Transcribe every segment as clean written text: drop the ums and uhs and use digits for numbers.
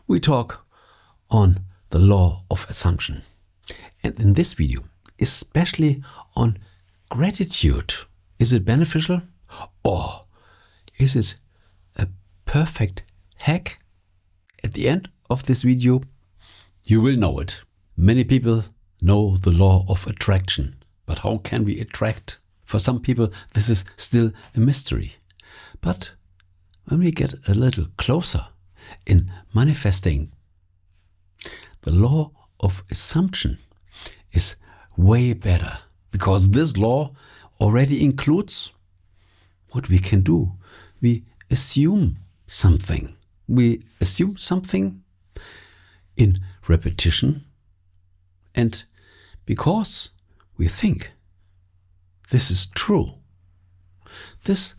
we talk on the law of assumption. And in this video, especially on gratitude. Is it beneficial or is it a perfect hack? At the end of this video, you will know it. Many people know the law of attraction, but how can we attract? For some people, this is still a mystery. But when we get a little closer in manifesting, the law of assumption is way better, because this law already includes what we can do. We assume something. We assume something in repetition, and because we think this is true, this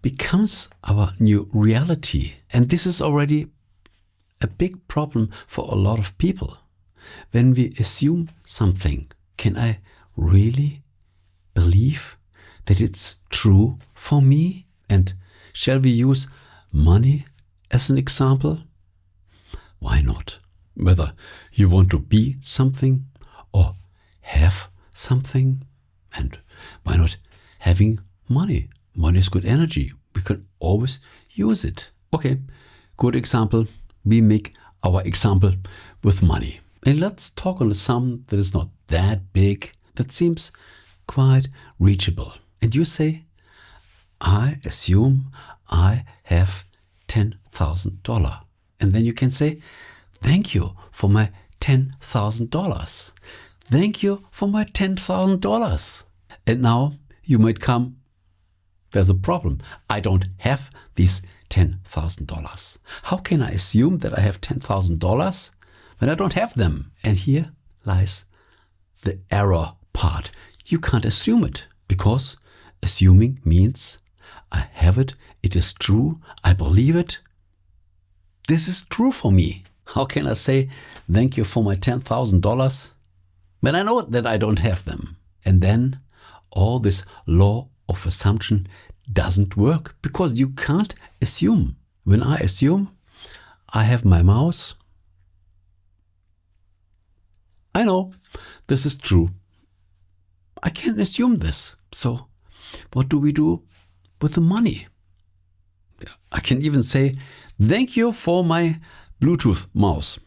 becomes our new reality. And this is already a big problem for a lot of people. When we assume something, can I really believe that it's true for me? And shall we use money as an example? Why not? Whether you want to be something or have something, and why not having money? Money is good energy. We can always use it. Okay, good example. We make our example with money. And let's talk on a sum that is not that big, that seems quite reachable. And you say, I assume I have $10,000. And then you can say, thank you for my $10,000. Thank you for my $10,000. And now you might come, there's a problem. I don't have these $10,000. How can I assume that I have $10,000 when I don't have them? And here lies the error part. You can't assume it, because assuming means I have it, it is true, I believe it. This is true for me. How can I say thank you for my $10,000 when I know that I don't have them? And then all this law of assumption doesn't work, because you can't assume. When I assume I have my mouse, I know this is true. I can't assume this. So what do we do with the money? I can even say, thank you for my Bluetooth mouse.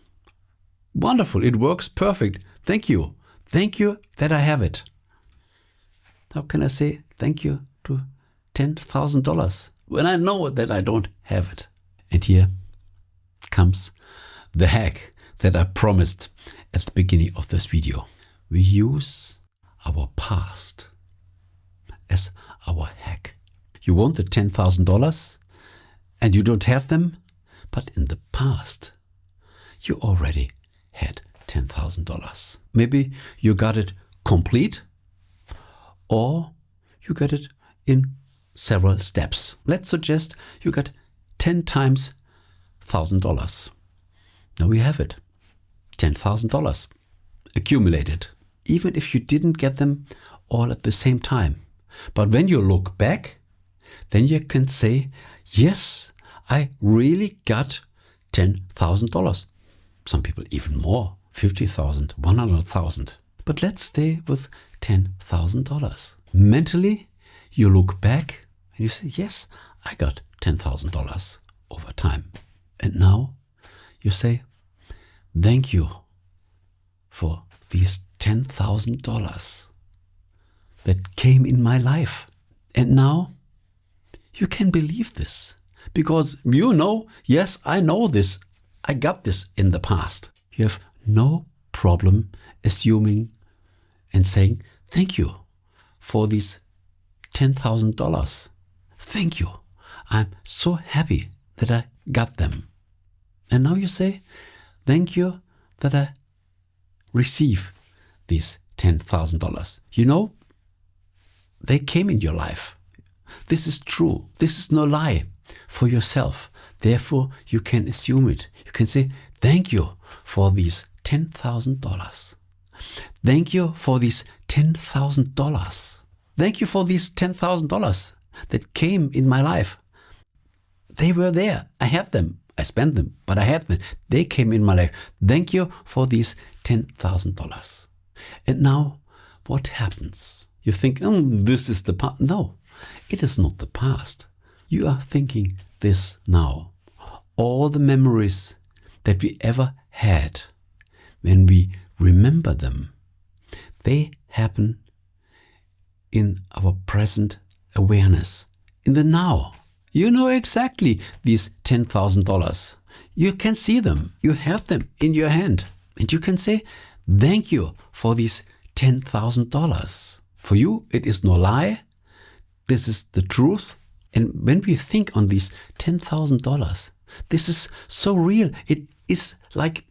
Wonderful, it works perfect. Thank you. Thank you that I have it. How can I say thank you to $10,000 when I know that I don't have it? And here comes the hack that I promised at the beginning of this video. We use our past as our hack. You want the $10,000 and you don't have them, but in the past you already had $10,000. Maybe you got it complete, or you got it in several steps. Let's suggest you got 10 times $1,000. Now you have it, $10,000 accumulated, even if you didn't get them all at the same time. But when you look back, then you can say, yes, I really got $10,000. Some people even more, 50,000, 100,000. But let's stay with $10,000. Mentally, you look back and you say, yes, I got $10,000 over time. And now you say, thank you for these $10,000 that came in my life. And now you can believe this, because you know, yes, I know this. I got this in the past. You have no problem assuming and saying, thank you for these $10,000. Thank you. I'm so happy that I got them. And now you say, thank you that I receive these $10,000. You know, they came in your life. This is true. This is no lie for yourself. Therefore, you can assume it. You can say, thank you for these $10,000. Thank you for these $10,000. Thank you for these $10,000 that came in my life. They were there. I had them. I spent them, but I had them. They came in my life. Thank you for these $10,000. And now what happens? You think, this is the past. No, it is not the past. You are thinking this now. All the memories that we ever had, when we remember them, they happen in our present awareness, in the now. You know exactly these $10,000. You can see them. You have them in your hand. And you can say, thank you for these $10,000. For you, it is no lie. This is the truth. And when we think on these $10,000, this is so real. It is like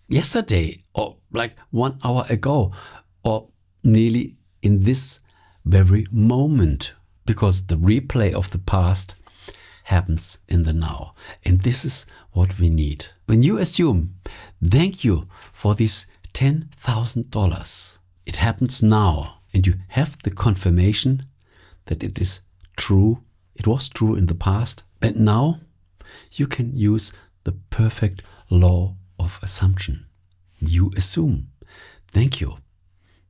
yesterday or like 1 hour ago or nearly in this very moment, because the replay of the past happens in the now. And this is what we need. When you assume, thank you for this $10,000, it happens now, and you have the confirmation that it is true. It was true in the past, and now you can use the perfect law of assumption. You assume, thank you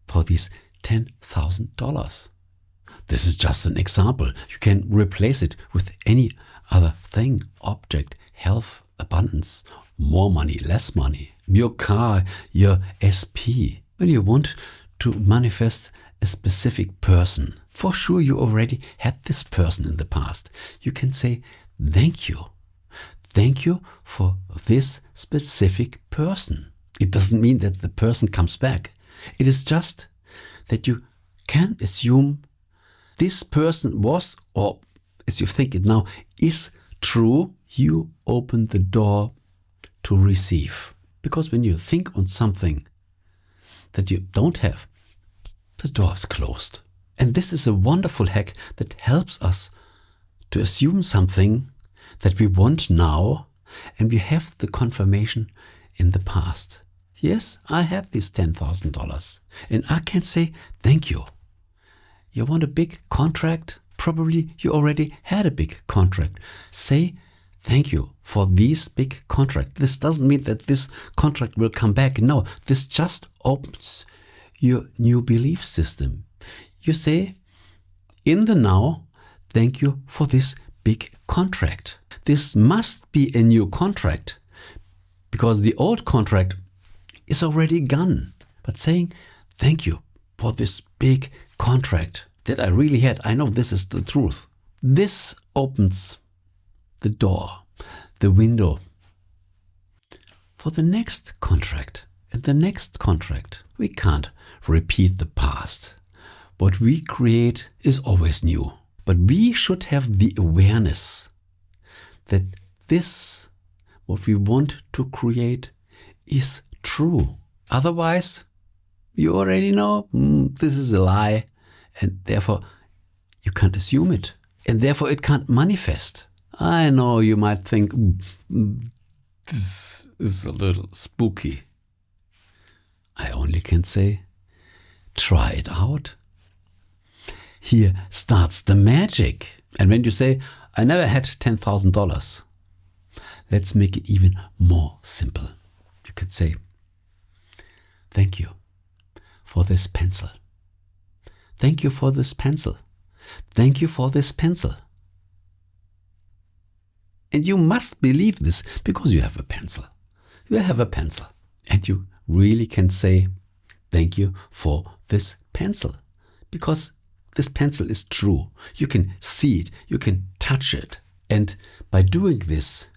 for these $10,000. This is just an example. You can replace it with any other thing, object, health, abundance, more money, less money, your car, your SP. When you want to manifest a specific person, for sure you already had this person in the past. You can say, thank you. Thank you for this specific person. It doesn't mean that the person comes back. It is just that you can assume this person was, or as you think it now, is true. You open the door to receive. Because when you think on something that you don't have, the door is closed. And this is a wonderful hack that helps us to assume something that we want now, and we have the confirmation in the past. Yes, I had this $10,000, and I can say thank you. You want a big contract? Probably you already had a big contract. Say thank you for this big contract. This doesn't mean that this contract will come back. No, this just opens your new belief system. You say in the now, thank you for this big contract. This must be a new contract because the old contract is already gone. But saying thank you for this big contract that I really had. I know this is the truth. This opens the door, the window for the next contract and the next contract. We can't repeat the past. What we create is always new. But we should have the awareness that this, what we want to create, is true. Otherwise, you already know this is a lie, and therefore you can't assume it, and therefore it can't manifest. I know you might think this is a little spooky. I only can say, try it out. Here starts the magic. And when you say, I never had $10,000, let's make it even more simple. You could say, thank you for this pencil. Thank you for this pencil. Thank you for this pencil. And you must believe this because you have a pencil. You have a pencil. And you really can say, thank you for this pencil. Because this pencil is true. You can see it. You can touch it. And by doing this,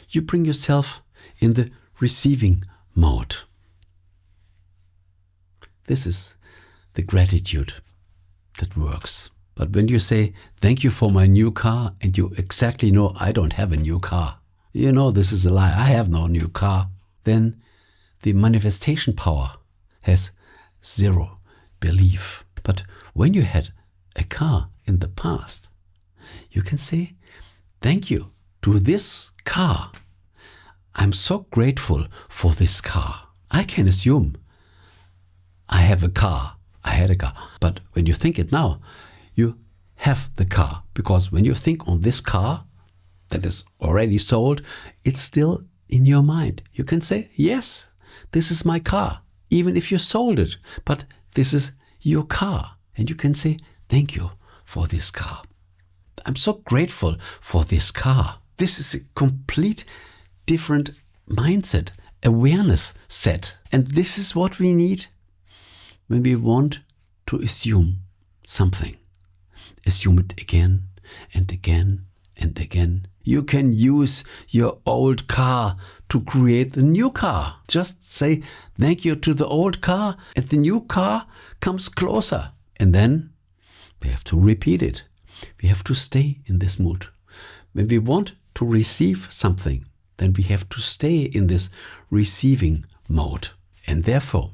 you bring yourself in the receiving mode. This is the gratitude that works. But when you say, thank you for my new car, and you exactly know I don't have a new car, you know this is a lie, I have no new car, then the manifestation power has zero belief. But when you had a car in the past, you can say, thank you to this car. I'm so grateful for this car. I can assume I have a car. I had a car. But when you think it now, you have the car. Because when you think on this car, that is already sold, it's still in your mind. You can say, yes, this is my car, even if you sold it, but this is your car. And you can say, thank you for this car. I'm so grateful for this car. This is a complete different mindset, awareness set. And this is what we need when we want to assume something. Assume it again and again and again. You can use your old car to create the new car. Just say thank you to the old car and the new car comes closer. And then we have to repeat it. We have to stay in this mood. When we want to receive something, then we have to stay in this receiving mode. And therefore,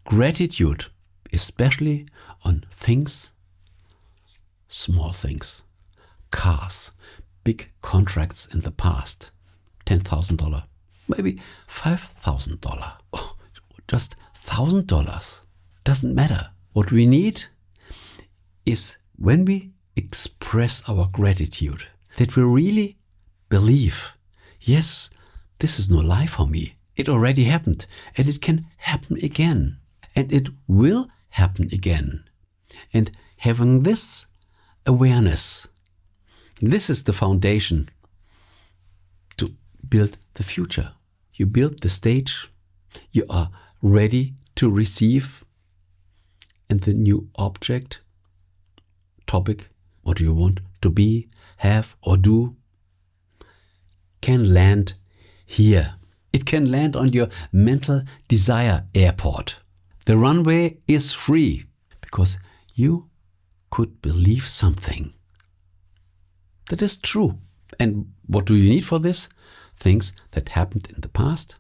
gratitude, especially on things, small things, cars, big contracts in the past, $10,000, maybe $5,000, oh, just $1,000. Doesn't matter. What we need is when we express our gratitude, that we really believe, yes, this is no lie for me. It already happened and it can happen again and it will happen again. And having this awareness, this is the foundation to build the future. You build the stage, you are ready to receive, and the new object, topic, what you want to be, have or do, can land here. It can land on your mental desire airport. The runway is free because you could believe something that is true. And what do you need for this? Things that happened in the past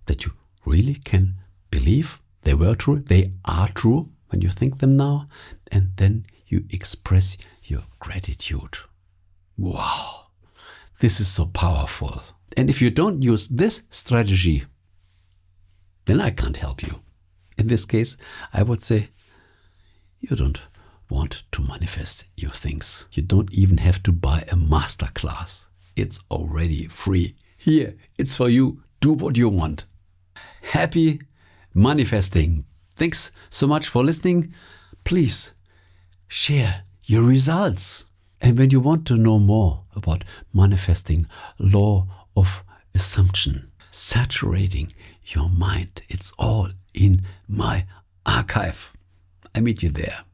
that you really can believe. They were true. They are true when you think them now. And then you express your gratitude. Wow, this is so powerful. And if you don't use this strategy, then I can't help you. In this case, I would say you don't want to manifest your things. You don't even have to buy a masterclass. It's already free. Here, it's for you. Do what you want. Happy manifesting. Thanks so much for listening. Please share your results. And when you want to know more about manifesting, law of assumption, saturating your mind, it's all in my archive. I meet you there.